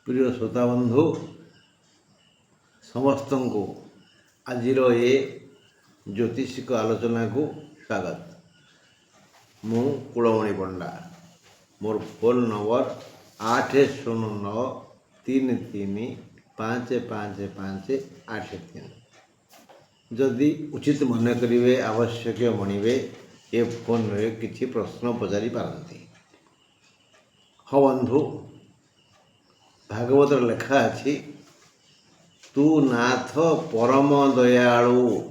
प्रिय श्रोता बंधु समस्त को आज ए ज्योतिषिक आलोचना को स्वागत। मु कुलमणि पंडा। मोर फोन नंबर 8093355583। जदि उचित मन करेंगे आवश्यक मणिबे ए फोन रे किछि प्रश्न पचारि पारती। हाँ बंधु, भागवत लेखा अछि, तू नाथ परम दयालु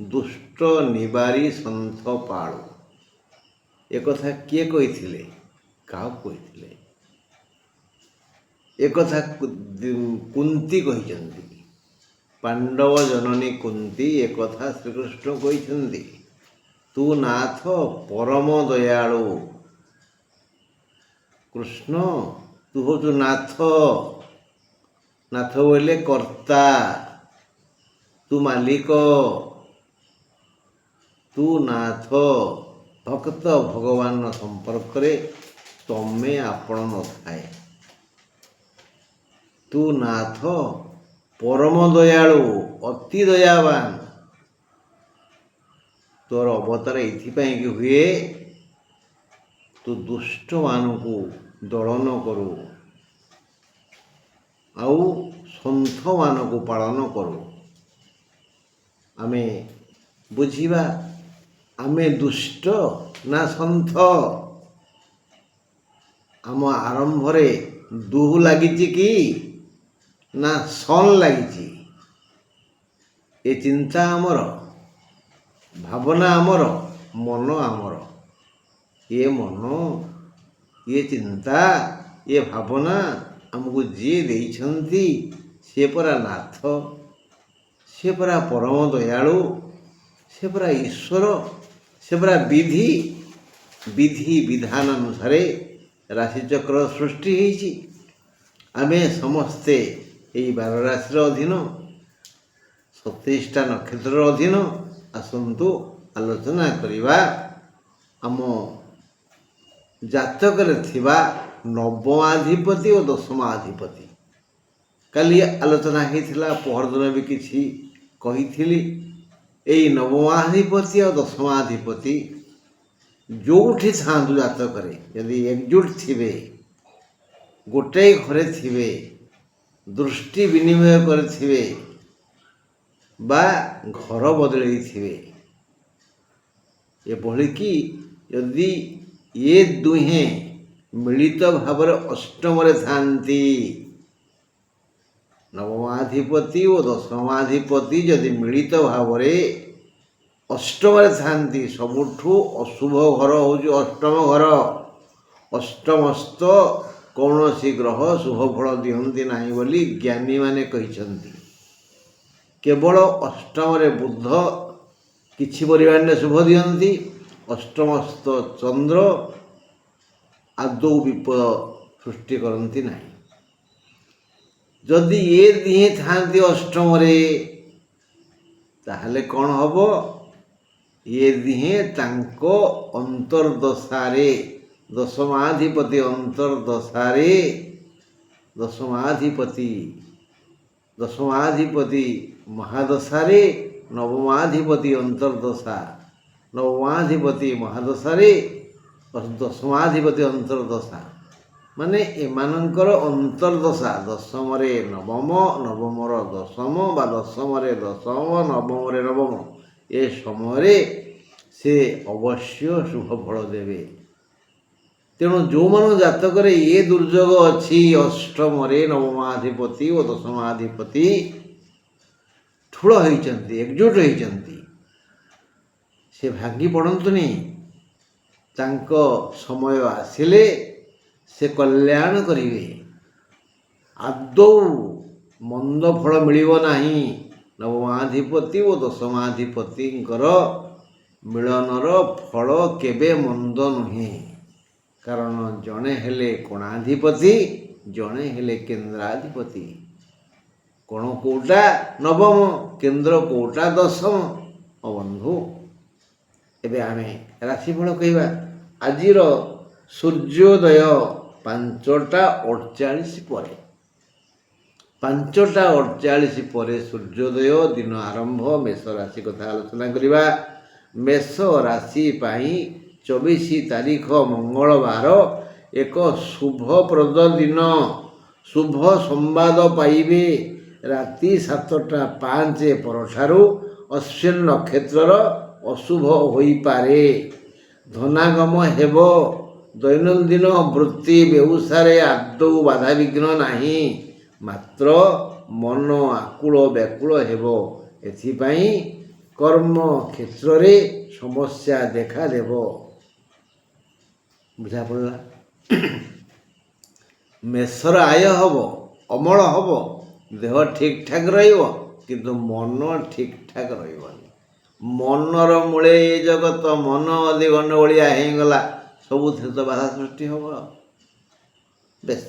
दुष्ट निवारी सन्थ पाळु। एक कथा किए कहिथिले, काउ कहिथिले? एक कथा कुंती कहिचंती। पांडव जननी कुंती एक कथा श्रीकृष्ण कहिचंती, तू नाथ परम दयालु। कृष्ण तू हूँ नाथ। नाथ बोले कर्ता, तू मालिक, तू नाथ। भक्त भगवान संपर्क रे तमे आपण न थाए। तू नाथ परम दयालु, अति दयावान। तोर अवतार एथिपाई कि हुए तू दुष्ट मानू दलन करू आउ सन्थ मानू पालन करू। आमे बुझिबा, आमे दुष्ट ना सन्थ? आम आरंभ रे दुहु लागिची कि ना सन लागिची? ए चिंता आमर, भावना आमर, मन आमर। ये मन, ये चिंता, ये भावना आमको जी देइछंती से परा नाथ, से परा परम दयालु, से परा ईश्वर, से परा विधि विधि विधान अनुसार राशिचक्र सृष्टि होइछि। आमे समस्ते यही 12 राशि अधीन 27टा नक्षत्र अधीन आसंतु आलोचना करिबा आम जातक थिबा नवमाधिपति और दशमाधिपति। काली आलोचना होइथिला, पहरदिन भी किछि कहिथिली। एई नवमाधिपति और दशमाधिपति जोठी थांतु जातक रे यदि एकजुट थिबे, गोटे घरे थिबे, दृष्टि विनिमय करथिबे बा घर बदलई थिबे, ये बोली कि यदि ये दुहे मिलित भाव अष्टम थांती, नवमाधिपति और दशमाधिपति यदि मिलित भाव अष्टम थांती, सबुठु अशुभ घर हूँ अष्टम घर। अष्टमस्त कौन सी ग्रह शुभ फल दिहंती नहीं बोली ज्ञानी माने कहिसंती। केवल अष्टम रे बुध किछि परिमाण शुभ दिहंती, अष्टमस्त चंद्र आदौ विपद सृष्टि करती नहीं। जदि ये दिहे थांती अष्टम रे ताहले कौन हबो? ये दिहे तांको अंतर्दशारे दशमाधिपति अंतर्दशारे दशमाधिपति महादशारे नवमाधिपति अंतर्दशा, नवमाधिपति महादशारे दशमाधिपति अंतर्दशा। माने एमानंकर अंतर्दशा दशम रे नवम, नवम रे दशम बा दशम रे दशम, नवम रे नवम, ए समय से अवश्य शुभ फल देवे। तेणु जो मन जातक ये दुर्योग अच्छी अष्टम रे नवमाधिपति और दशमाधिपति ठूल होइचंती, एकजुट होइचंती, से भांगी पड़ंतुनी। तांको समय आसिले से कल्याण करिवे, आदौ मंद फल मिलिबो नाही। नवमाधिपति और दशमाधिपति मिलनर फल केबे मंद नुहे। कारण जड़े हेले कोणाधिपति, जड़े हेले केन्द्राधिपति। कोण कोटा नवम, केन्द्र कोटा दशम। बंधु एबे आमे राशिफल कहवा। आजिर सूर्योदय 5टा 48 पर 5ଟା 48 ପରେ ସୂର୍ଯ୍ୟୋଦୟ ଦିନ ଆରମ୍ଭ। ମେଷ ରାଶି କଥା ଆଲୋଚନା କରିବା। ମେଷ ରାଶି ପାଇଁ 24 ତାରିଖ ମଙ୍ଗଳବାର ଏକ ଶୁଭପ୍ରଦ ଦିନ। ଶୁଭ ସମ୍ବାଦ ପାଇବେ। ରାତି 7ଟା 5 ପରଠାରୁ ଅଶ୍ୱିନ ନକ୍ଷତ୍ରର ଅଶୁଭ ହୋଇପାରେ। ଧନାଗମ ହେବ। ଦୈନନ୍ଦିନ ବୃତ୍ତି ବ୍ୟବସାୟରେ ଆଦୌ ବାଧାବିଘ୍ନ ନାହିଁ, ମାତ୍ର ମନ ଆକୁଳ ବ୍ୟାକୁଳ ହେବ। ଏଥିପାଇଁ କର୍ମ କ୍ଷେତ୍ରରେ ସମସ୍ୟା ଦେଖାଦେବ। ବୁଝାପଡ଼ିଲା? ମେଷର ଆୟ ହେବ, ଅମଳ ହେବ, ଦେହ ଠିକ୍ ଠାକ୍ ରହିବ, କିନ୍ତୁ ମନ ଠିକ୍ ଠାକ୍ ରହିବନି। ମନର ମୂଳେ ଏ ଜଗତ। ମନ ଯଦି ଗଣ୍ଡଗୋଳିଆ ହେଇଗଲା ସବୁଥିରେ ତ ବାଧା ସୃଷ୍ଟି ହେବ। ବେଶ,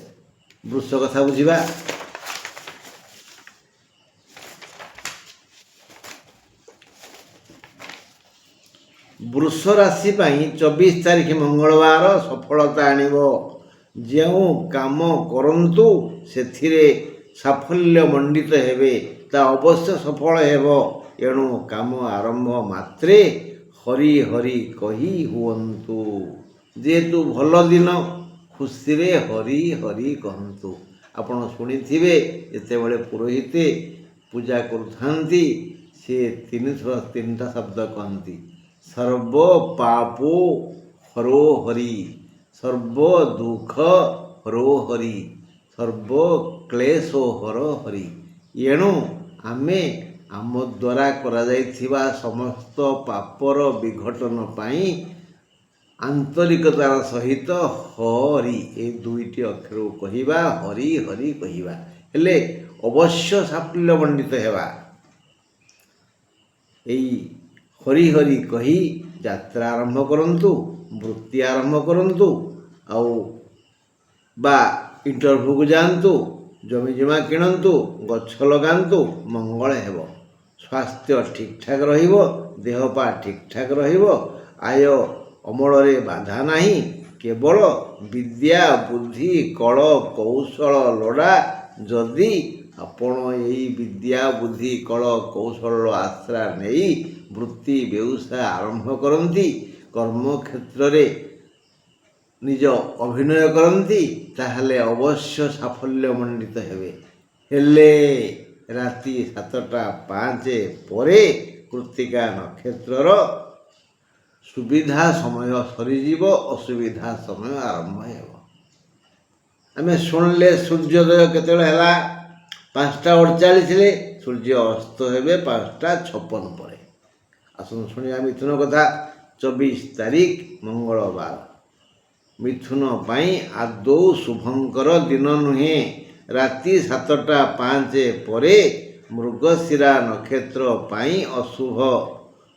ବୃଷ କଥା ବୁଝିବା। ବୃଷ ରାଶି ପାଇଁ 24 ତାରିଖ ମଙ୍ଗଳବାର ସଫଳତା ଆଣିବ। ଯେଉଁ କାମ କରନ୍ତୁ ସେଥିରେ ସାଫଲ୍ୟ ମଣ୍ଡିତ ହେବେ, ତା ଅବଶ୍ୟ ସଫଳ ହେବ। ଏଣୁ କାମ ଆରମ୍ଭ ମାତ୍ରେ ହରି ହରି କହି ହୁଅନ୍ତୁ। ଯେହେତୁ ଭଲ ଦିନ, ଖୁସିରେ ହରି ହରି କହନ୍ତୁ। ଆପଣ ଶୁଣିଥିବେ, ଯେତେବେଳେ ପୁରୋହିତ ପୂଜା କରୁଥାନ୍ତି ସେ 3ଟା ଶବ୍ଦ କହନ୍ତି। ସର୍ବ ପାପୋ ହରୋ ହରି, ସର୍ବ ଦୁଃଖ ହରୋ ହରି, ସର୍ବ କ୍ଲେଶୋ ହର ହରି। ଏଣୁ ଆମେ ଆମ ଦ୍ୱାରା କରାଯାଇଥିବା ସମସ୍ତ ପାପର ବିଘଟନ ପାଇଁ ଆନ୍ତରିକତାର ସହିତ ହରି ଏ 2ଟି ଅକ୍ଷରକୁ କହିବା, ହରି ହରି କହିବା, ହେଲେ ଅବଶ୍ୟ ସାଫଲ୍ୟ ମଣ୍ଡିତ ହେବା। ଏଇ ହରି ହରି କହି ଯାତ୍ରା ଆରମ୍ଭ କରନ୍ତୁ, ବୃତ୍ତି ଆରମ୍ଭ କରନ୍ତୁ, ଆଉ ବା ଇଣ୍ଟରଭ୍ୟୁକୁ ଯାଆନ୍ତୁ, ଜମିଜମା କିଣନ୍ତୁ, ଗଛ ଲଗାନ୍ତୁ, ମଙ୍ଗଳ ହେବ। ସ୍ୱାସ୍ଥ୍ୟ ଠିକ୍ ଠାକ୍ ରହିବ, ଦେହ ପା ଠିକ୍ ଠାକ୍ ରହିବ। ଆୟ ଅମଳରେ ବାଧା ନାହିଁ। କେବଳ ବିଦ୍ୟା ବୁଦ୍ଧି କଳ କୌଶଳ ଲୋଡ଼ା। ଯଦି ଆପଣ ଏଇ ବିଦ୍ୟା ବୁଦ୍ଧି କଳ କୌଶଳର ଆଶ୍ରା ନେଇ ବୃତ୍ତି ବ୍ୟବସାୟ ଆରମ୍ଭ କରନ୍ତି, କର୍ମକ୍ଷେତ୍ରରେ ନିଜ ଅଭିନୟ କରନ୍ତି, ତାହେଲେ ଅବଶ୍ୟ ସାଫଲ୍ୟ ମଣ୍ଡିତ ହେବେ। ହେଲେ ରାତି 7ଟା 5 ପରେ କୃତ୍ତିକା ନକ୍ଷତ୍ରର ସୁବିଧା ସମୟ ସରିଯିବ, ଅସୁବିଧା ସମୟ ଆରମ୍ଭ ହେବ। ଆମେ ଶୁଣିଲେ ସୂର୍ଯ୍ୟୋଦୟ କେତେବେଳେ ହେଲା? 5ଟା 48। ସୂର୍ଯ୍ୟ ଅସ୍ତ ହେବେ 5ଟା 56 ପରେ। ଆସନ୍ତୁ ଶୁଣିବା ମିଥୁନ କଥା। 24 ତାରିଖ ମଙ୍ଗଳବାର ମିଥୁନ ପାଇଁ ଆଦୌ ଶୁଭଙ୍କର ଦିନ ନୁହେଁ। ରାତି 7ଟା 5 ପରେ ମୃଗଶିରା ନକ୍ଷତ୍ର ପାଇଁ ଅଶୁଭ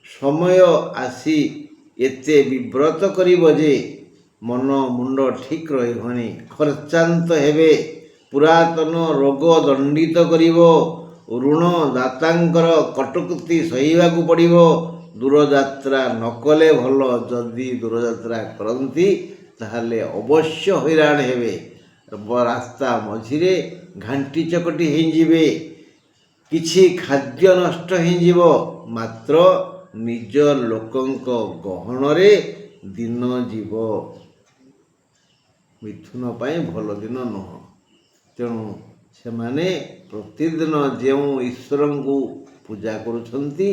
ସମୟ ଆସି ଏତେ ବିବ୍ରତ କରିବ ଯେ ମନ ମୁଣ୍ଡ ଠିକ୍ ରହିବନି। ଖର୍ଚ୍ଚାନ୍ତ ହେବେ। ପୁରାତନ ରୋଗ ଦଣ୍ଡିତ କରିବ। ଋଣ ଦାତାଙ୍କର କଟୁକ୍ତି ସହିବାକୁ ପଡ଼ିବ। ଦୂରଯାତ୍ରା ନ କଲେ ଭଲ। ଯଦି ଦୂରଯାତ୍ରା କରନ୍ତି ତାହେଲେ ଅବଶ୍ୟ ହଇରାଣ ହେବେ। ରାସ୍ତା ମଝିରେ ଘାଣ୍ଟି ଚକଟି ହେଇଯିବେ। କିଛି ଖାଦ୍ୟ ନଷ୍ଟ ହେଇଯିବ। ମାତ୍ର ନିଜ ଲୋକଙ୍କ ଗହଣରେ ଦିନ ଯିବ। ମିଥୁନ ପାଇଁ ଭଲ ଦିନ ନୁହଁ। ତେଣୁ ସେମାନେ ପ୍ରତିଦିନ ଯେଉଁ ଈଶ୍ୱରଙ୍କୁ ପୂଜା କରୁଛନ୍ତି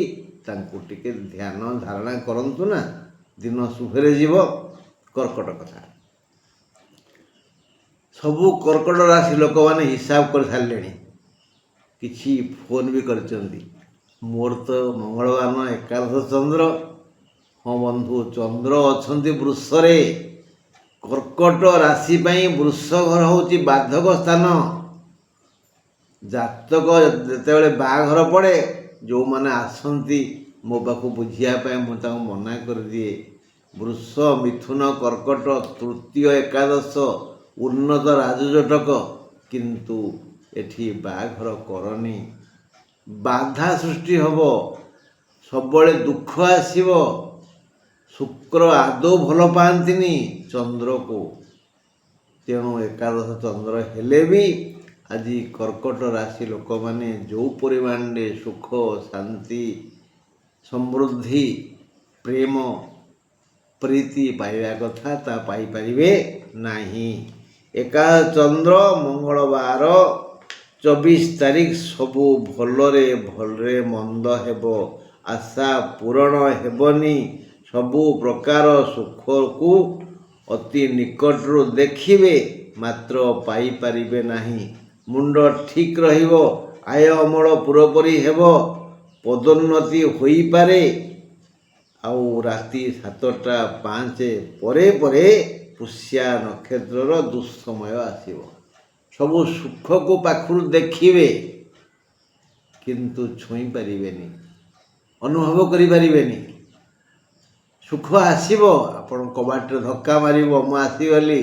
ତାଙ୍କୁ ଟିକେ ଧ୍ୟାନ ଧାରଣା କରନ୍ତୁ ନା, ଦିନ ଶୁଭରେ ଯିବ। କର୍କଟ କଥା। ସବୁ କର୍କଟ ରାଶି ଲୋକମାନେ ହିସାବ କରିସାରିଲେଣି। କିଛି ଫୋନ୍ ବି କରିଛନ୍ତି। ମୋର ତ ମଙ୍ଗଳବାର ଏକାଦଶ ଚନ୍ଦ୍ର। ହଁ ବନ୍ଧୁ, ଚନ୍ଦ୍ର ଅଛନ୍ତି ବୃଷରେ। କର୍କଟ ରାଶି ପାଇଁ ବୃଷ ଘର ହେଉଛି ବାଧକ ସ୍ଥାନ। ଜାତକ ଯେତେବେଳେ ବାହାଘର ପଡ଼େ, ଯେଉଁମାନେ ଆସନ୍ତି ମୋ ପାଖକୁ ବୁଝିବା ପାଇଁ, ମୁଁ ତାଙ୍କୁ ମନା କରିଦିଏ। ବୃଷ ମିଥୁନ କର୍କଟ ତୃତୀୟ ଏକାଦଶ ଉନ୍ନତ ରାଜଯୋଟକ, କିନ୍ତୁ ଏଠି ବାହାଘର କରନି। ବାଧା ସୃଷ୍ଟି ହେବ। ସବୁବେଳେ ଦୁଃଖ ଆସିବ। ଶୁକ୍ର ଆଦୌ ଭଲ ପାଆନ୍ତିନି ଚନ୍ଦ୍ରକୁ। ତେଣୁ ଏକାଦଶ ଚନ୍ଦ୍ର ହେଲେ ବି ଆଜି କର୍କଟ ରାଶି ଲୋକମାନେ ଯେଉଁ ପରିମାଣରେ ସୁଖ ଶାନ୍ତି ସମୃଦ୍ଧି ପ୍ରେମ ପ୍ରୀତି ପାଇବା କଥା ତା ପାଇପାରିବେ ନାହିଁ। ଏକା ଚନ୍ଦ୍ର ମଙ୍ଗଳବାର 24 ତାରିଖ ସବୁ ଭଲରେ ମନ୍ଦ ହେବ, ଆଶା ପୂରଣ ହେବନି। ସବୁ ପ୍ରକାର ସୁଖକୁ ଅତି ନିକଟରୁ ଦେଖିବେ ମାତ୍ର ପାଇପାରିବେ ନାହିଁ। ମୁଣ୍ଡ ଠିକ୍ ରହିବ, ଆୟ ଅମଳ ପୁରୋପୁରି ହେବ, ପଦୋନ୍ନତି ହୋଇପାରେ। ଆଉ ରାତି 7ଟା 5 ପରେ ପୁଷ୍ୟା ନକ୍ଷତ୍ରର ଦୁଃସମୟ ଆସିବ। ସବୁ ସୁଖକୁ ପାଖରୁ ଦେଖିବେ କିନ୍ତୁ ଛୁଇଁ ପାରିବେନି, ଅନୁଭବ କରିପାରିବେନି। ସୁଖ ଆସିବ, ଆପଣ କବାଟରେ ଧକ୍କା ମାରିବ, ମୁଁ ଆସିଗଲି,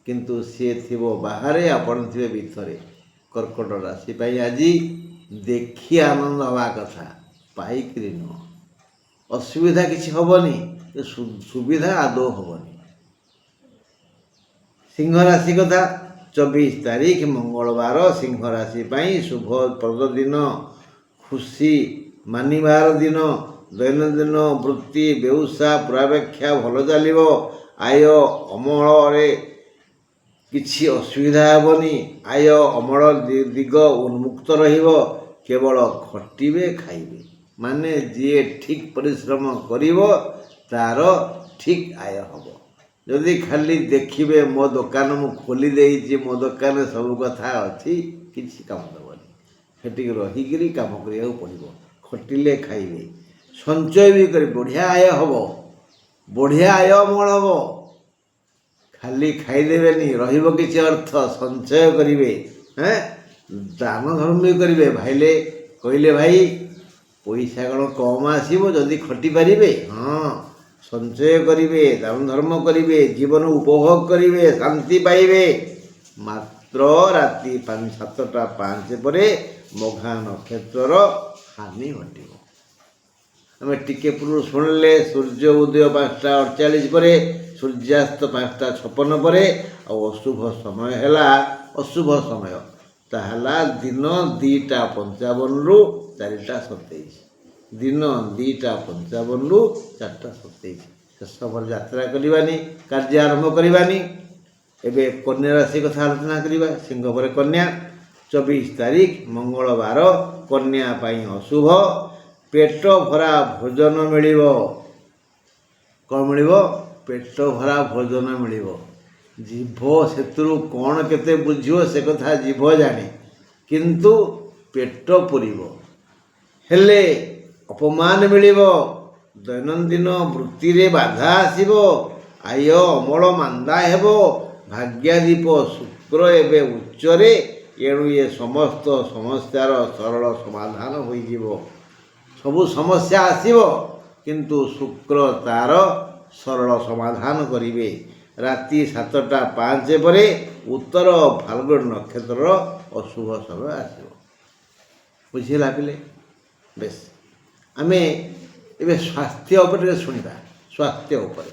କିନ୍ତୁ ସିଏ ଥିବ ବାହାରେ, ଆପଣ ଥିବେ ଭିତରେ। କର୍କଟ ରାଶି ପାଇଁ ଆଜି ଦେଖି ଆନନ୍ଦ ହେବା କଥା, ପାଇକିରି ନୁହଁ। ଅସୁବିଧା କିଛି ହେବନି, ସୁବିଧା ଆଦୌ ହେବନି। ସିଂହ ରାଶି କଥା 24 ତାରିଖ ମଙ୍ଗଳବାର ସିଂହ ରାଶି ପାଇଁ ଶୁଭପ୍ରଦ ଦିନ, ଖୁସି ମାନିବାର ଦିନ। ଦୈନନ୍ଦିନ ବୃତ୍ତି ବ୍ୟବସାୟ ପୂର୍ବାପେକ୍ଷା ଭଲ ଚାଲିବ। ଆୟ ଅମଳରେ କିଛି ଅସୁବିଧା ହେବନି। ଆୟ ଅମଳ ଦିଗ ଉନ୍ମୁକ୍ତ ରହିବ। କେବଳ ଖଟିବେ ଖାଇବେ, ମାନେ ଯିଏ ଠିକ୍ ପରିଶ୍ରମ କରିବ ତାର ଠିକ୍ ଆୟ ହେବ। ଯଦି ଖାଲି ଦେଖିବେ ମୋ ଦୋକାନ ମୁଁ ଖୋଲି ଦେଇଛି, ମୋ ଦୋକାନରେ ସବୁ କଥା ଅଛି, କିଛି କାମ ଦେବନି। ସେଠିକି ରହିକିରି କାମ କରିବାକୁ ପଡ଼ିବ। ଖଟିଲେ ଖାଇବେ, ସଞ୍ଚୟ ବି କରି ବଢ଼ିଆ ଆୟ ହେବ, ବଢ଼ିଆ ଆୟ ଅମଳ ହେବ। ଖାଲି ଖାଇଦେବେନି, ରହିବ କିଛି ଅର୍ଥ, ସଞ୍ଚୟ କରିବେ, ଦାନ ଧର୍ମ ବି କରିବେ। ଭାଇଲେ କହିଲେ ଭାଇ ପଇସା କ'ଣ କମ୍ ଆସିବ ଯଦି ଖଟି ପାରିବେ? ହଁ, ସଞ୍ଚୟ କରିବେ, ଦାନ ଧର୍ମ କରିବେ, ଜୀବନ ଉପଭୋଗ କରିବେ, ଶାନ୍ତି ପାଇବେ। ମାତ୍ର ରାତି 7ଟା 5 ପରେ ମଘା ନକ୍ଷତ୍ରର ହାନି ଘଟିବ। ଆମେ ଟିକେ ପୂର୍ବରୁ ଶୁଣିଲେ ସୂର୍ଯ୍ୟ ଉଦୟ 5ଟା 48 ପରେ, ସୂର୍ଯ୍ୟାସ୍ତ 5ଟା 56 ପରେ। ଆଉ ଅଶୁଭ ସମୟ ହେଲା, ଅଶୁଭ ସମୟ ତା ହେଲା ଦିନ 2ଟା 55ରୁ 4ଟା 27। ଦିନ 2ଟା 55ରୁ 4ଟା 27। ଶେଷ ପରେ ଯାତ୍ରା କରିବାନି, କାର୍ଯ୍ୟ ଆରମ୍ଭ କରିବାନି। ଏବେ କନ୍ୟା ରାଶି କଥା ଆଲୋଚନା କରିବା। ସିଂହ ପରେ କନ୍ୟା 24 ତାରିଖ ମଙ୍ଗଳବାର କନ୍ୟା ପାଇଁ ଅଶୁଭ। ପେଟ ଭରା ଭୋଜନ ମିଳିବ। କ'ଣ ମିଳିବ? ପେଟ ଭରା ଭୋଜନ ମିଳିବ। ଜିଭ ସେଥିରୁ କ'ଣ କେତେ ବୁଝିବ ସେ କଥା ଜିଭ ଜାଣେ, କିନ୍ତୁ ପେଟ ପୁରିବ। ହେଲେ ଅପମାନ ମିଳିବ। ଦୈନନ୍ଦିନ ବୃତ୍ତିରେ ବାଧା ଆସିବ। ଆୟ ଅମଳ ମାନ୍ଦା ହେବ। ଭାଗ୍ୟାଧିପ ଶୁକ୍ର ଏବେ ଉଚ୍ଚରେ, ଏଣୁ ଏ ସମସ୍ତ ସମସ୍ୟାର ସରଳ ସମାଧାନ ହୋଇଯିବ। ସବୁ ସମସ୍ୟା ଆସିବ, କିନ୍ତୁ ଶୁକ୍ର ତାର ସରଳ ସମାଧାନ କରିବେ। ରାତି 7ଟା 5 ପରେ ଉତ୍ତର ଫାଲ୍ଗୁନ ନକ୍ଷତ୍ରର ଅଶୁଭ ସମୟ ଆସିବ। ବୁଝିଲା ପିଲେ? ବେଶ, ଆମେ ଏବେ ସ୍ୱାସ୍ଥ୍ୟ ଉପରେ ଶୁଣିବା। ସ୍ୱାସ୍ଥ୍ୟ ଉପରେ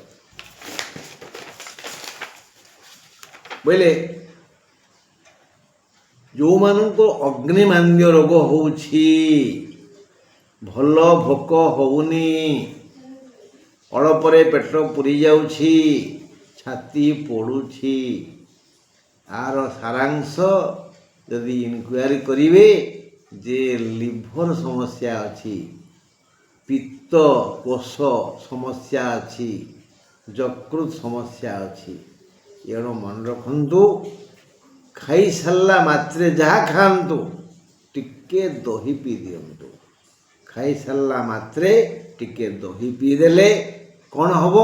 ବୋଇଲେ ଯେଉଁମାନଙ୍କୁ ଅଗ୍ନିମାନ୍ଦ୍ୟ ରୋଗ ହେଉଛି, ଭଲ ଭୋକ ହେଉନି, ଅଳପରେ ପେଟ ପୁରି ଯାଉଛି, ଛାତି ପୋଡ଼ୁଛି, ଆର ସାରାଂଶ ଯଦି ଇନକ୍ୱାରି କରିବେ ଯେ ଲିଭର ସମସ୍ୟା ଅଛି, ପିତ୍ତ କୋଷ ସମସ୍ୟା ଅଛି, ଯକୃତ ସମସ୍ୟା ଅଛି। ଏଣୁ ମନେ ରଖନ୍ତୁ, ଖାଇସାରିଲା ମାତ୍ରେ ଯାହା ଖାଆନ୍ତୁ, ଟିକେ ଦହି ପିଇ ଦିଅନ୍ତୁ। ଖାଇସାରିଲା ମାତ୍ରେ ଟିକେ ଦହି ପିଇଦେଲେ କ'ଣ ହେବ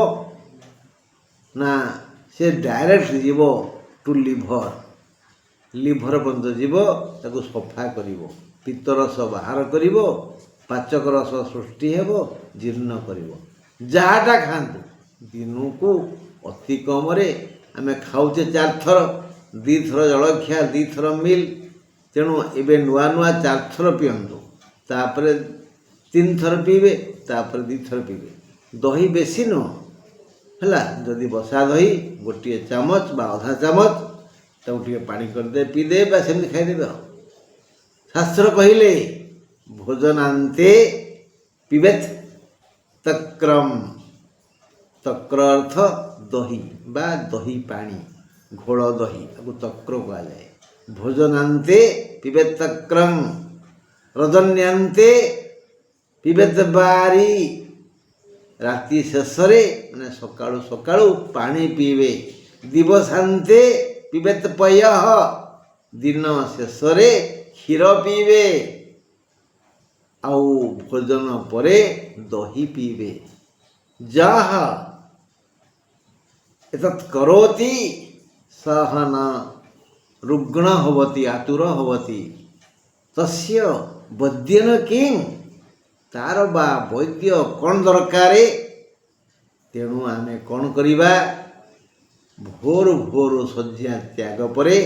ନା, ସେ ଡାଇରେକ୍ଟ ଯିବ ଟୁ ଲିଭର। ଲିଭର ପର୍ଯ୍ୟନ୍ତ ଯିବ, ତାକୁ ସଫା କରିବ, ପିତ୍ତରସ ବାହାର କରିବ, ପାଚକ ରସ ସୃଷ୍ଟି ହେବ, ଜୀର୍ଣ୍ଣ କରିବ। ଯାହାଟା ଖାଆନ୍ତୁ, ଦିନକୁ ଅତି କମରେ ଆମେ ଖାଉଛେ 4 ଥର, 2 ଥର ଜଳଖିଆ, 2 ଥର ମିଲ୍। ତେଣୁ ଏବେ ନୂଆ 4 ଥର ପିଅନ୍ତୁ, ତାପରେ 3 ଥର ପିଇବେ, ତାପରେ 2 ଥର ପିଇବେ। ଦହି ବେଶୀ ନୁହଁ ହେଲା। ଯଦି ବସା ଦହି 1 ଚାମଚ ବା ଅଧା ଚାମଚ ତାକୁ ଟିକେ ପାଣି କରିଦେ ପିଇଦେ ବା ସେମିତି ଖାଇଦେବେ। ଶାସ୍ତ୍ର କହିଲେ ଭୋଜନାନ୍ତେ ପିବେତ୍ ତକ୍ରମ୍। ତକ୍ର ଅର୍ଥ ଦହି ବା ଦହି ପାଣି, ଘୋଳ ଦହି, ତାକୁ ତକ୍ର କୁହାଯାଏ। ଭୋଜନାନ୍ତେ ପିବେତ୍ ତକ୍ରମ୍ ରଜନ୍ୟାନ୍ତେ ପିବେତ୍ ବାରି। ରାତି ଶେଷରେ ମାନେ ସକାଳୁ ସକାଳୁ ପାଣି ପିଇବେ। ଦିବସାନ୍ତେ ପିବେତ୍ ପୟଃ। ଦିନ ଶେଷରେ କ୍ଷୀର ପିଇବେ। ଆଉ ଭୋଜନ ପରେ ଦହି ପିଇବେ। ଯାଃ ଏତତ୍ କରୋତି ସଃ ନ ରୁଗ୍ଣ ଭବତି ଆତୁର ଭବତି ତସ୍ୟ ବୈଦ୍ୟେନ କିଂ। ତାର ବା ବୈଦ୍ୟ କ'ଣ ଦରକାର? ତେଣୁ ଆମେ କ'ଣ କରିବା? ଭୋରୁ ଭୋରୁ ଶଯ୍ୟା ତ୍ୟାଗ ପରେ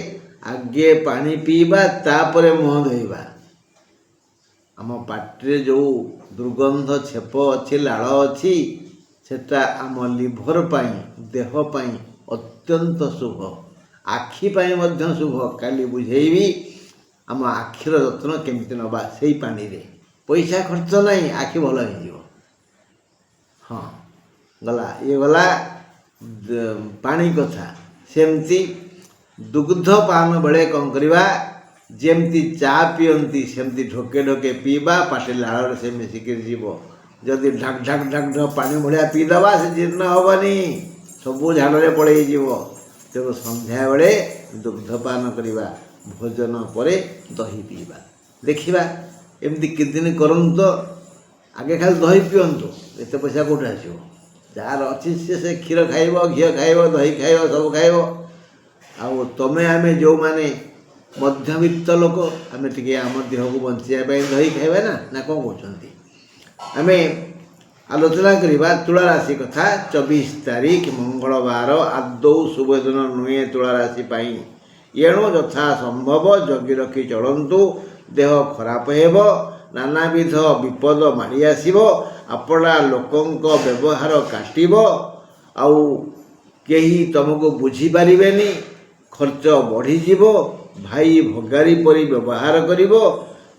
ଆଗେ ପାଣି ପିଇବା, ତାପରେ ମୁହଁ ଧୋଇବା। ଆମ ପାଟିରେ ଯେଉଁ ଦୁର୍ଗନ୍ଧ ଛେପ ଅଛି, ଲାଳ ଅଛି, ସେଟା ଆମ ଲିଭର ପାଇଁ, ଦେହ ପାଇଁ ଅତ୍ୟନ୍ତ ଶୁଭ। ଆଖି ପାଇଁ ମଧ୍ୟ ଶୁଭ। କାଲି ବୁଝେଇବି ଆମ ଆଖିର ଯତ୍ନ କେମିତି ନେବା ସେଇ ପାଣିରେ। ପଇସା ଖର୍ଚ୍ଚ ନାହିଁ, ଆଖି ଭଲ ହେଇଯିବ। ହଁ, ଗଲା ଇଏ ଗଲା ପାଣି କଥା। ସେମିତି ଦୁଗ୍ଧ ପାନ ବେଳେ କ'ଣ କରିବା? ଯେମିତି ଚା ପିଅନ୍ତି ସେମିତି ଢୋକେ ଢୋକେ ପିଇବା, ପାଟି ଲାଳରେ ସେ ମିଶିକିରି ଯିବ। ଯଦି ଢାକ୍ ଢାକ୍ ଢାକ୍ ଢାକ୍ ପାଣି ଭଳିଆ ପିଇଦେବା, ସେ ଜୀର୍ଣ୍ଣ ହେବନି, ସବୁ ଝାଳରେ ପଳେଇଯିବ। ତେଣୁ ସନ୍ଧ୍ୟାବେଳେ ଦୁଗ୍ଧପାନ କରିବା, ଭୋଜନ ପରେ ଦହି ପିଇବା। ଦେଖିବା ଏମିତି କେତେ ଦିନ କରନ୍ତୁ ତ। ଆଗେ ଖାଲି ଦହି ପିଅନ୍ତୁ, ଏତେ ପଇସା କେଉଁଠୁ ଆସିବ? ଯାହାର ଅଛି ସେ କ୍ଷୀର ଖାଇବ, ଘିଅ ଖାଇବ, ଦହି ଖାଇବ, ସବୁ ଖାଇବ। ଆଉ ତମେ ଆମେ ଯେଉଁମାନେ ମଧ୍ୟବିତ୍ତ ଲୋକ, ଆମେ ଟିକେ ଆମ ଦେହକୁ ବଞ୍ଚିବା ପାଇଁ ଦହି ଖାଇବା ନା କ'ଣ କହୁଛନ୍ତି? ଆମେ ଆଲୋଚନା କରିବା ତୁଳା ରାଶି କଥା। 24 ତାରିଖ ମଙ୍ଗଳବାର ଆଦୌ ଶୁଭ ଦିନ ନୁହେଁ ତୁଳା ରାଶି ପାଇଁ। ଏଣୁ ଯଥା ସମ୍ଭବ ଜଗି ରଖି ଚଳନ୍ତୁ। ଦେହ ଖରାପ ହେବ, ନାନାବିଧ ବିପଦ ମାଡ଼ି ଆସିବ, ଆପଣା ଲୋକଙ୍କ ବ୍ୟବହାର କାଟିବ, ଆଉ କେହି ତୁମକୁ ବୁଝିପାରିବେନି, ଖର୍ଚ୍ଚ ବଢ଼ିଯିବ, ଭାଇ ଭଗାରୀ ପରି ବ୍ୟବହାର କରିବ,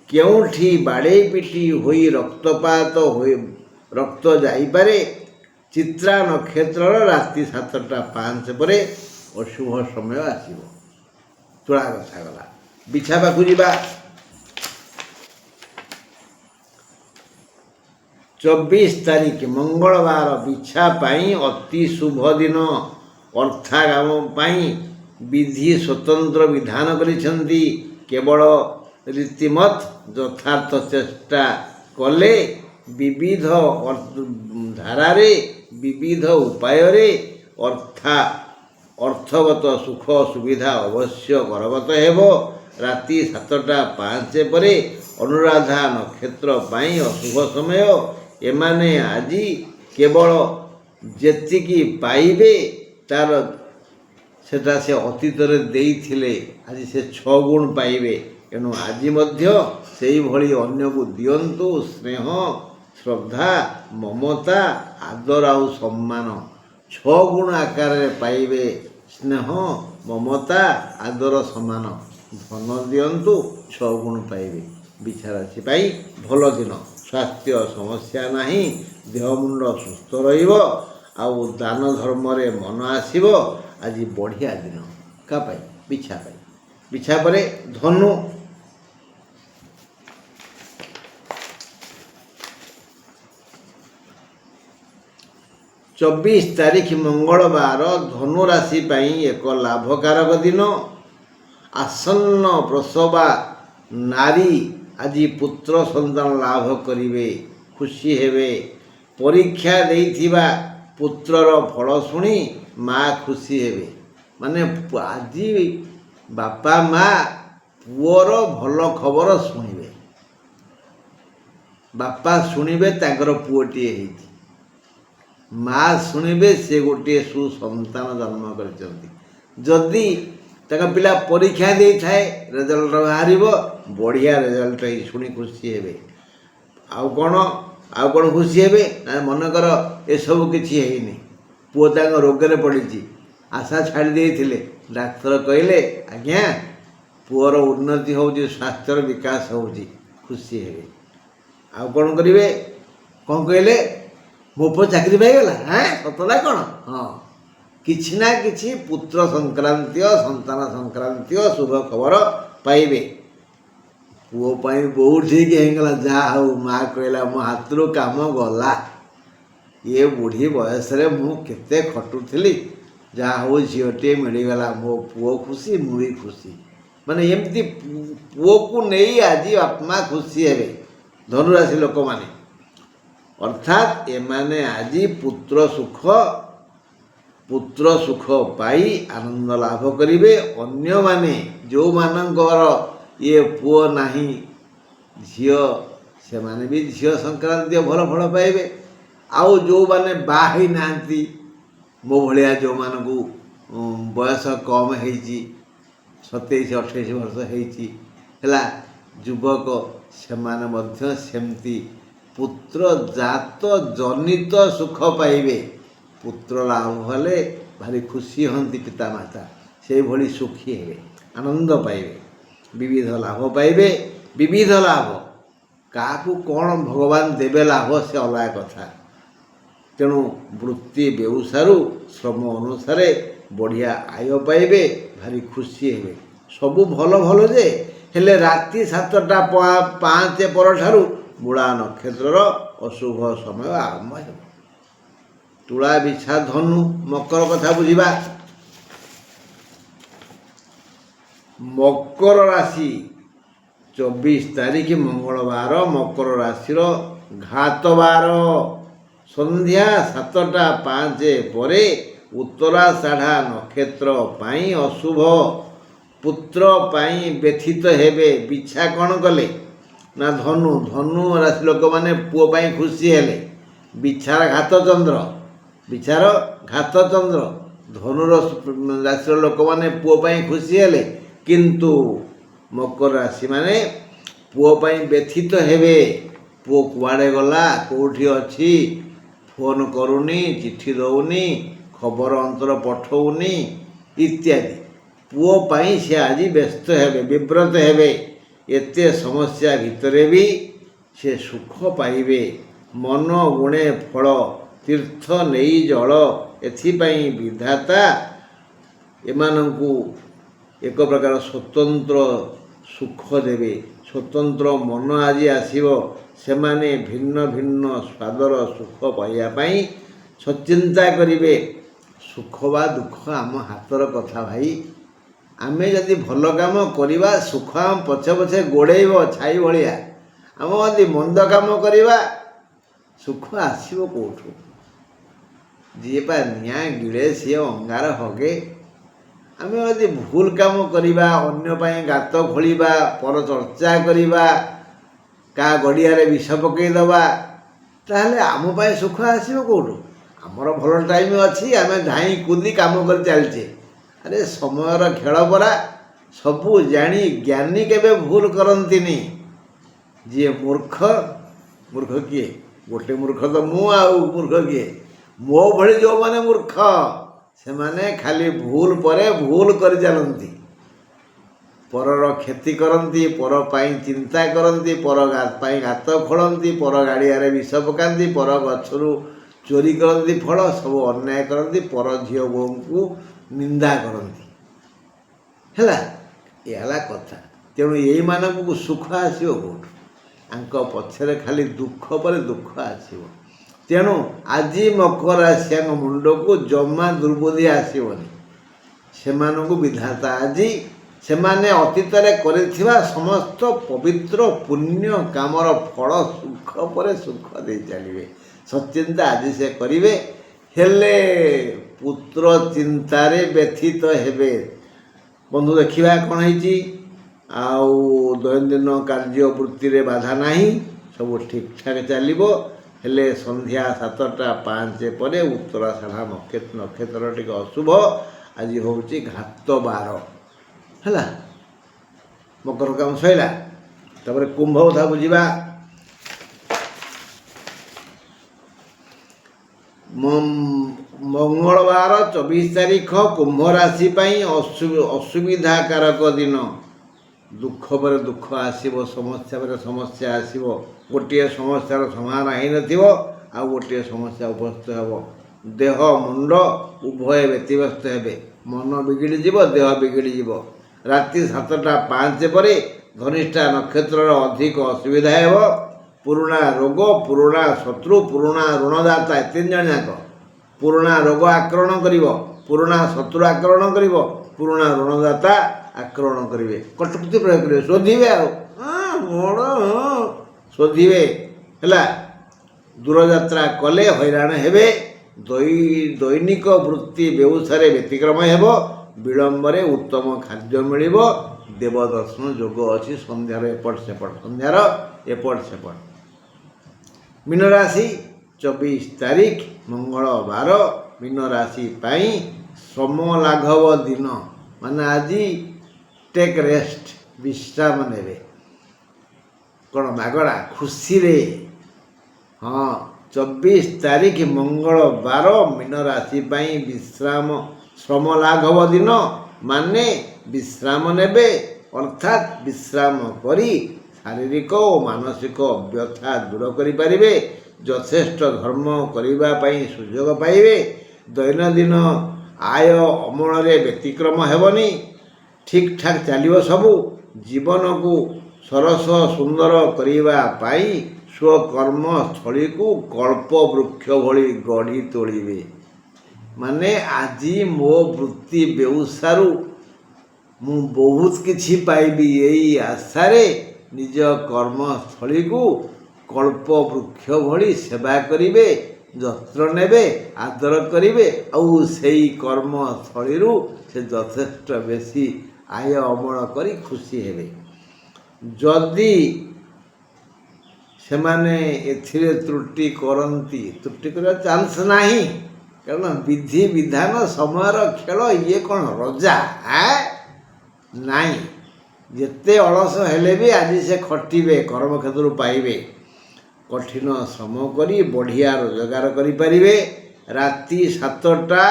କେଉଁଠି ବାଡ଼େଇ ପିଟି ହୋଇ ରକ୍ତପାତ ହୋଇ ରକ୍ତ ଯାଇପାରେ। ଚିତ୍ରା ନକ୍ଷତ୍ରର ରାତି 7ଟା 5 ପରେ ଅଶୁଭ ସମୟ ଆସିବ। ତୁଳା କଥା ଗଲା। ବିଛା ପାଖକୁ ଯିବା। 24 ତାରିଖ ମଙ୍ଗଳବାର ବିଛା ପାଇଁ ଅତି ଶୁଭ ଦିନ। ଅର୍ଥାଗମ ପାଇଁ ବିଧି ସ୍ୱତନ୍ତ୍ର ବିଧାନ କରିଛନ୍ତି। କେବଳ ରୀତିମତ ଯଥାର୍ଥ ଚେଷ୍ଟା କଲେ ବିବିଧ ଧାରାରେ, ବିବିଧ ଉପାୟରେ ଅର୍ଥଗତ ସୁଖ ସୁବିଧା ଅବଶ୍ୟ କରଗତ ହେବ। ରାତି 7ଟା 5 ପରେ ଅନୁରାଧା ନକ୍ଷତ୍ର ପାଇଁ ଅଶୁଭ ସମୟ। ଏମାନେ ଆଜି କେବଳ ଯେତିକି ପାଇବେ ସେଟା ସେ ଅତୀତରେ ଦେଇଥିଲେ, ଆଜି ସେ 6 ଗୁଣ ପାଇବେ। ଏଣୁ ଆଜି ମଧ୍ୟ ସେଇଭଳି ଅନ୍ୟକୁ ଦିଅନ୍ତୁ। ସ୍ନେହ, ଶ୍ରଦ୍ଧା, ମମତା, ଆଦର ଆଉ ସମ୍ମାନ 6 ଗୁଣ ଆକାରରେ ପାଇବେ। ସ୍ନେହ, ମମତା, ଆଦର, ସମ୍ମାନ, ଧନ ଦିଅନ୍ତୁ, 6 ଗୁଣ ପାଇବେ। ବିଛା ରାଶି ପାଇଁ ଭଲ ଦିନ। ସ୍ୱାସ୍ଥ୍ୟ ସମସ୍ୟା ନାହିଁ, ଦେହ ମୁଣ୍ଡ ସୁସ୍ଥ ରହିବ, ଆଉ ଦାନ ଧର୍ମରେ ମନ ଆସିବ। ଆଜି ବଢ଼ିଆ ଦିନ। କା ପାଇଁ? ବିଛା ପାଇଁ। ବିଛା ପରେ ଧନୁ। 24 ତାରିଖ ମଙ୍ଗଳବାର ଧନୁ ରାଶି ପାଇଁ ଏକ ଲାଭକାରକ ଦିନ। ଆସନ୍ନ ପ୍ରସବା ନାରୀ ଆଜି ପୁତ୍ର ସନ୍ତାନ ଲାଭ କରିବେ, ଖୁସି ହେବେ। ପରୀକ୍ଷା ଦେଇଥିବା ପୁତ୍ରର ଫଳ ଶୁଣି ମା ଖୁସି ହେବେ। ମାନେ ଆଜି ବାପା ମା ପୁଅର ଭଲ ଖବର ଶୁଣିବେ। ବାପା ଶୁଣିବେ ତାଙ୍କର ପୁଅଟିଏ ହେଇଛି, ମା ଶୁଣିବେ ସେ ଗୋଟିଏ ସୁସନ୍ତାନ ଜନ୍ମ କରିଛନ୍ତି। ଯଦି ତାଙ୍କ ପିଲା ପରୀକ୍ଷା ଦେଇଥାଏ, ରେଜଲ୍ଟ ବାହାରିବ, ବଢ଼ିଆ ରେଜଲ୍ଟ ହେଇ ଶୁଣି ଖୁସି ହେବେ। ଆଉ କ'ଣ ଖୁସି ହେବେ ନା, ମନେକର ଏସବୁ କିଛି ହେଇନି, ପୁଅ ତାଙ୍କ ରୋଗରେ ପଡ଼ିଛି, ଆଶା ଛାଡ଼ି ଦେଇଥିଲେ, ଡାକ୍ତର କହିଲେ ଆଜ୍ଞା ପୁଅର ଉନ୍ନତି ହେଉଛି, ସ୍ୱାସ୍ଥ୍ୟର ବିକାଶ ହେଉଛି, ଖୁସି ହେବେ। ଆଉ କ'ଣ କରିବେ? କ'ଣ କହିଲେ? ମୋ ପୁଅ ଚାକିରି ପାଇଗଲା, ସତ ନା କ'ଣ? ହଁ, କିଛି ନା କିଛି ପୁତ୍ର ସଂକ୍ରାନ୍ତୀୟ ସନ୍ତାନ ସଂକ୍ରାନ୍ତୀୟ ଶୁଭ ଖବର ପାଇବେ। ପୁଅ ପାଇଁ ବୋଉ ଠିକ୍ ହେଇଗଲା, ଯାହା ହଉ ମା' କହିଲା ମୋ ହାତରୁ କାମ ଗଲା। ଇଏ ବୁଢ଼ୀ ବୟସରେ ମୁଁ କେତେ ଖଟୁଥିଲି, ଯାହା ହଉ ଝିଅଟିଏ ମିଳିଗଲା, ମୋ ପୁଅ ଖୁସି ମୁଁ ବି ଖୁସି। ମାନେ ଏମିତି ପୁଅକୁ ନେଇ ଆଜି ବାପା ମା' ଖୁସି ହେବେ ଧନୁରାଶି ଲୋକମାନେ। ଅର୍ଥାତ୍ ଏମାନେ ଆଜି ପୁତ୍ର ସୁଖ ପାଇ ଆନନ୍ଦ ଲାଭ କରିବେ। ଅନ୍ୟମାନେ ଯେଉଁମାନଙ୍କର ଇଏ ପୁଅ ନାହିଁ ଝିଅ, ସେମାନେ ବି ଝିଅ ସଂକ୍ରାନ୍ତୀୟ ଭଲ ଫଳ ପାଇବେ। ଆଉ ଯେଉଁମାନେ ବାହା ହେଇନାହାନ୍ତି, ମୋ ଭଳିଆ ଯେଉଁମାନଙ୍କୁ ବୟସ କମ୍ ହେଇଛି, 27-28 ବର୍ଷ ହେଇଛି ହେଲା, ଯୁବକ, ସେମାନେ ମଧ୍ୟ ସେମିତି ପୁତ୍ର ଜାତ ଜନିତ ସୁଖ ପାଇବେ। ପୁତ୍ର ଲାଭ ହେଲେ ଭାରି ଖୁସି ହୁଅନ୍ତି ପିତାମାତା, ସେଇଭଳି ସୁଖୀ ହେବେ, ଆନନ୍ଦ ପାଇବେ, ବିବିଧ ଲାଭ ପାଇବେ। ବିବିଧ ଲାଭ କାହାକୁ କ'ଣ ଭଗବାନ ଦେବେ ଲାଭ ସେ ଅଲଗା କଥା। ତେଣୁ ବୃତ୍ତି ବେଉସାରୁ ଶ୍ରମ ଅନୁସାରେ ବଢ଼ିଆ ଆୟ ପାଇବେ, ଭାରି ଖୁସି ହେବେ। ସବୁ ଭଲ ଯେ, ହେଲେ ରାତି 7ଟା 5 ପରଠାରୁ ମୂଳା ନକ୍ଷତ୍ରର ଅଶୁଭ ସମୟ ଆରମ୍ଭ ହେବ। ତୁଳା ବିଛା ଧନୁ ମକର କଥା ବୁଝିବା। ମକର ରାଶି 24 ତାରିଖ ମଙ୍ଗଳବାର, ମକର ରାଶିର ଘାତବାର। ସନ୍ଧ୍ୟା 7ଟା 5 ପରେ ଉତ୍ତରାଷାଢ଼ା ନକ୍ଷତ୍ର ପାଇଁ ଅଶୁଭ। ପୁତ୍ର ପାଇଁ ବ୍ୟଥିତ ହେବେ। ବିଛା କ'ଣ କଲେ ନା ଧନୁ ରାଶି ଲୋକମାନେ ପୁଅ ପାଇଁ ଖୁସି ହେଲେ। ବିଛାର ଘାତଚନ୍ଦ୍ର ଧନୁର ରାଶିର ଲୋକମାନେ ପୁଅ ପାଇଁ ଖୁସି ହେଲେ, କିନ୍ତୁ ମକର ରାଶି ମାନେ ପୁଅ ପାଇଁ ବ୍ୟଥିତ ହେବେ। ପୁଅ କୁଆଡ଼େ ଗଲା, କେଉଁଠି ଅଛି, ଫୋନ୍ କରୁନି, ଚିଠି ଦେଉନି, ଖବର ଅନ୍ତର ପଠାଉନି ଇତ୍ୟାଦି। ପୁଅ ପାଇଁ ସେ ଆଜି ବ୍ୟସ୍ତ ହେବେ, ବିବ୍ରତ ହେବେ। ଏତେ ସମସ୍ୟା ଭିତରେ ବି ସେ ସୁଖ ପାଇବେ। ମନ ଗୁଣେ ଫଳ, ତୀର୍ଥ ନେଇ ଜଳ। ଏଥିପାଇଁ ବିଧାତା ଏମାନଙ୍କୁ ଏକ ପ୍ରକାର ସ୍ୱତନ୍ତ୍ର ସୁଖ ଦେବେ। ସ୍ୱତନ୍ତ୍ର ମନ ଆଜି ଆସିବ। ସେମାନେ ଭିନ୍ନ ଭିନ୍ନ ସ୍ୱାଦର ସୁଖ ପାଇବା ପାଇଁ ସଚିନ୍ତା କରିବେ। ସୁଖ ବା ଦୁଃଖ ଆମ ହାତର କଥା ଭାଇ। ଆମେ ଯଦି ଭଲ କାମ କରିବା, ସୁଖ ଆମ ପଛେ ପଛେ ଗୋଡ଼େଇବ ଛାଇ ଭଳିଆ। ଆମେ ଯଦି ମନ୍ଦ କାମ କରିବା, ସୁଖ ଆସିବ କେଉଁଠୁ? ଯିଏ ପା ନିଆଁ ଗିଳେ ସିଏ ଅଙ୍ଗାର ହଗେ। ଆମେ ଯଦି ଭୁଲ କାମ କରିବା, ଅନ୍ୟ ପାଇଁ ଗାତ ଖୋଳିବା, ପରଚର୍ଚ୍ଚା କରିବା, କାହା ଗଡ଼ିଆରେ ବିଷ ପକାଇଦେବା, ତାହେଲେ ଆମ ପାଇଁ ସୁଖ ଆସିବ କେଉଁଠୁ? ଆମର ଭଲ ଟାଇମ୍ ଅଛି, ଆମେ ଧାଇଁ କୁଦି କାମ କରି ଚାଲିଛେ। ଆରେ ସମୟର ଖେଳ ପରା। ସବୁ ଜାଣି ଜ୍ଞାନୀ କେବେ ଭୁଲ କରନ୍ତିନି। ଯିଏ ମୂର୍ଖ କିଏ? ଗୋଟେ ମୂର୍ଖ ତ ମୁଁ, ଆଉ ମୂର୍ଖ କିଏ? ମୋ ଭଳି ଯେଉଁମାନେ ମୂର୍ଖ, ସେମାନେ ଖାଲି ଭୁଲ ପରେ ଭୁଲ କରି ଚାଲନ୍ତି। ପରର କ୍ଷତି କରନ୍ତି, ପର ପାଇଁ ଚିନ୍ତା କରନ୍ତି, ପର ପାଇଁ ଗାତ ଖୋଳନ୍ତି, ପର ଗାଡ଼ିଆରେ ବିଷ ପକାନ୍ତି, ପର ଗଛରୁ ଚୋରି କରନ୍ତି ଫଳ, ସବୁ ଅନ୍ୟାୟ କରନ୍ତି, ପର ଝିଅ ବୋହୂଙ୍କୁ ନିନ୍ଦା କରନ୍ତି। ହେଲା, ଏ ହେଲା କଥା। ତେଣୁ ଏଇମାନଙ୍କୁ ସୁଖ ଆସିବ କେଉଁଠୁ? ତାଙ୍କ ପଛରେ ଖାଲି ଦୁଃଖ ପରେ ଦୁଃଖ ଆସିବ। ତେଣୁ ଆଜି ମକର ରାଶିଙ୍କ ମୁଣ୍ଡକୁ ଜମା ଦୁର୍ବୁଦ୍ଧି ଆସିବନି। ସେମାନଙ୍କୁ ବିଧାତା ଆଜି ସେମାନେ ଅତୀତରେ କରିଥିବା ସମସ୍ତ ପବିତ୍ର ପୁଣ୍ୟ କାମର ଫଳ ସୁଖ ପରେ ସୁଖ ଦେଇ ଚାଲିବେ। ସଚିନ୍ତା ଆଜି ସେ କରିବେ। ହେଲେ ପୁତ୍ର ଚିନ୍ତାରେ ବ୍ୟଥିତ ହେବେ। ବନ୍ଧୁ ଦେଖିବା କ'ଣ ହେଇଛି। ଆଉ ଦୈନନ୍ଦିନ କାର୍ଯ୍ୟ ବୃତ୍ତିରେ ବାଧା ନାହିଁ, ସବୁ ଠିକ୍ଠାକ୍ ଚାଲିବ। ହେଲେ ସନ୍ଧ୍ୟା 7ଟା 5 ପରେ ଉତ୍ତରାଷାଢ଼ା ନକ୍ଷତ୍ର ଟିକେ ଅଶୁଭ। ଆଜି ହେଉଛି ଘାତବାର। ହେଲା, ମକର କାମ ସରିଲା। ତାପରେ କୁମ୍ଭ କଥା ବୁଝିବା। ମଙ୍ଗଳବାର 24 ତାରିଖ କୁମ୍ଭ ରାଶି ପାଇଁ ଅସୁବିଧାକାରକ ଦିନ। ଦୁଃଖ ପରେ ଦୁଃଖ ଆସିବ, ସମସ୍ୟା ପରେ ସମସ୍ୟା ଆସିବ। ଗୋଟିଏ ସମସ୍ୟାର ସମାଧାନ ହେଇନଥିବ, ଆଉ ଗୋଟିଏ ସମସ୍ୟା ଉପସ୍ଥିତ ହେବ। ଦେହ ମୁଣ୍ଡ ଉଭୟ ବ୍ୟତିବ୍ୟସ୍ତ ହେବେ, ମନ ବିଗିଡ଼ିଯିବ, ଦେହ ବିଗିଡ଼ିଯିବ। ରାତି 7ଟା 5 ପରେ ଧନିଷ୍ଠା ନକ୍ଷତ୍ରର ଅଧିକ ଅସୁବିଧା ହେବ। ପୁରୁଣା ରୋଗ, ପୁରୁଣା ଶତ୍ରୁ, ପୁରୁଣା ଋଣଦାତା, 3 ଜଣ ଯାକ ପୁରୁଣା ରୋଗ ଆକ୍ରମଣ କରିବ, ପୁରୁଣା ଶତ୍ରୁ ଆକ୍ରମଣ କରିବ, ପୁରୁଣା ଋଣଦାତା ଆକ୍ରମଣ କରିବେ, କଟୁକ୍ତି ପ୍ରୟୋଗ କରିବେ, ଶୋଧିବେ। ଆଉ ମୋର ଶୋଧିବେ ହେଲା। ଦୂରଯାତ୍ରା କଲେ ହଇରାଣ ହେବେ। ଦୈନିକ ବୃତ୍ତି ବ୍ୟବସାୟରେ ବ୍ୟତିକ୍ରମ ହେବ। ବିଳମ୍ବରେ ଉତ୍ତମ ଖାଦ୍ୟ ମିଳିବ। ଦେବଦର୍ଶନ ଯୋଗ ଅଛି। ସନ୍ଧ୍ୟାର ଏପଟ ସେପଟ, ସନ୍ଧ୍ୟାର ଏପଟ ସେପଟ। ମୀନ ରାଶି 24 ତାରିଖ ମଙ୍ଗଳବାର ମୀନ ରାଶି ପାଇଁ ଶ୍ରମ ଲାଘବ ଦିନ। ମାନେ ଆଜି ଟେକ୍ ରେଷ୍ଟ, ବିଶ୍ରାମ ନେବେ। କ'ଣ ମାଗଣା ଖୁସିରେ? ହଁ, 24 ତାରିଖ ମଙ୍ଗଳବାର ମୀନ ରାଶି ପାଇଁ ବିଶ୍ରାମ, ଶ୍ରମ ଲାଘବ ଦିନ ମାନେ ବିଶ୍ରାମ ନେବେ। ଅର୍ଥାତ୍ ବିଶ୍ରାମ କରି ଶାରୀରିକ ଓ ମାନସିକ ବ୍ୟଥା ଦୂର କରିପାରିବେ। ଯଥେଷ୍ଟ ଧର୍ମ କରିବା ପାଇଁ ସୁଯୋଗ ପାଇବେ। ଦୈନନ୍ଦିନ ଆୟ ଅମଳରେ ବ୍ୟତିକ୍ରମ ହେବନି। ଠିକ୍ ଠାକ୍ ଚାଲିବ ସବୁ। ଜୀବନକୁ ସରସ ସୁନ୍ଦର କରିବା ପାଇଁ ସ୍ୱକର୍ମସ୍ଥଳୀକୁ କଳ୍ପ ବୃକ୍ଷ ଭଳି ଗଢ଼ି ତୋଳିବେ। ମାନେ ଆଜି ମୋ ବୃତ୍ତି ବ୍ୟବସାୟରୁ ମୁଁ ବହୁତ କିଛି ପାଇବି, ଏଇ ଆଶାରେ ନିଜ କର୍ମସ୍ଥଳୀକୁ କଳ୍ପ ବୃକ୍ଷ ଭଳି ସେବା କରିବେ, ଯତ୍ନ ନେବେ, ଆଦର କରିବେ। ଆଉ ସେଇ କର୍ମସ୍ଥଳୀରୁ ସେ ଯଥେଷ୍ଟ ବେଶୀ ଆୟ ଅମଳ କରି ଖୁସି ହେବେ। ଯଦି ସେମାନେ ଏଥିରେ ତ୍ରୁଟି କରନ୍ତି, ତ୍ରୁଟି କରିବା ଚାନ୍ସ ନାହିଁ। କାରଣ ବିଧି ବିଧାନ ସମୟର ଖେଳ। ଇଏ କ'ଣ ରଜା? ନାହିଁ। ଯେତେ ଅଳସ ହେଲେ ବି ଆଜି ସେ ଖଟିବେ, କର୍ମକ୍ଷେତ୍ରରୁ ପାଇବେ। କଠିନ ଶ୍ରମ କରି ବଢ଼ିଆ ରୋଜଗାର କରିପାରିବେ। ରାତି 7ଟା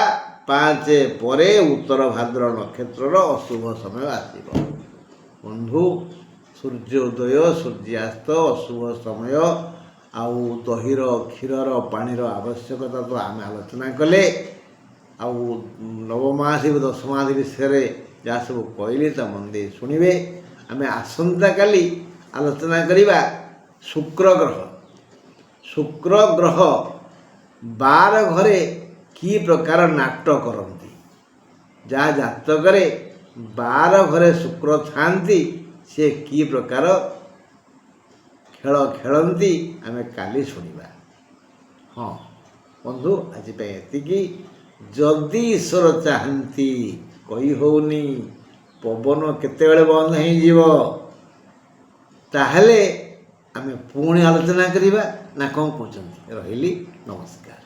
5 ପରେ ଉତ୍ତର ଭାଦ୍ର ନକ୍ଷତ୍ରର ଅଶୁଭ ସମୟ ଆସିବ। ବନ୍ଧୁ, ସୂର୍ଯ୍ୟୋଦୟ ସୂର୍ଯ୍ୟାସ୍ତ ଅଶୁଭ ସମୟ। ଆଉ ଦହିର, କ୍ଷୀରର, ପାଣିର ଆବଶ୍ୟକତା ତ ଆମେ ଆଲୋଚନା କଲେ। ଆଉ ନବମାସି ଦଶମାସି ବିଷୟରେ ଯାହା ସବୁ କହିଲି ତା ମନ ଦେଇ ଶୁଣିବେ। ଆମେ ଆସନ୍ତାକାଲି ଆଲୋଚନା କରିବା ଶୁକ୍ର ଗ୍ରହ। ଶୁକ୍ର ଗ୍ରହ 12 ଘରେ କି ପ୍ରକାର ନାଟ କରନ୍ତି। ଯାହା ଜାତକରେ 12 ଘରେ ଶୁକ୍ର ଥାଆନ୍ତି, ସେ କି ପ୍ରକାର ଖେଳ ଖେଳନ୍ତି ଆମେ କାଲି ଶୁଣିବା। ହଁ ବନ୍ଧୁ, ଆଜି ପାଇଁ ଏତିକି। ଯଦି ଈଶ୍ୱର ଚାହାନ୍ତି, କହି ହେଉନି, ପବନ କେତେବେଳେ ବନ୍ଦ ହେଇଯିବ, ତାହେଲେ ଆମେ ପୁଣି ଆଲୋଚନା କରିବା। ନା କ'ଣ କହୁଛନ୍ତି? ରହିଲି, ନମସ୍କାର।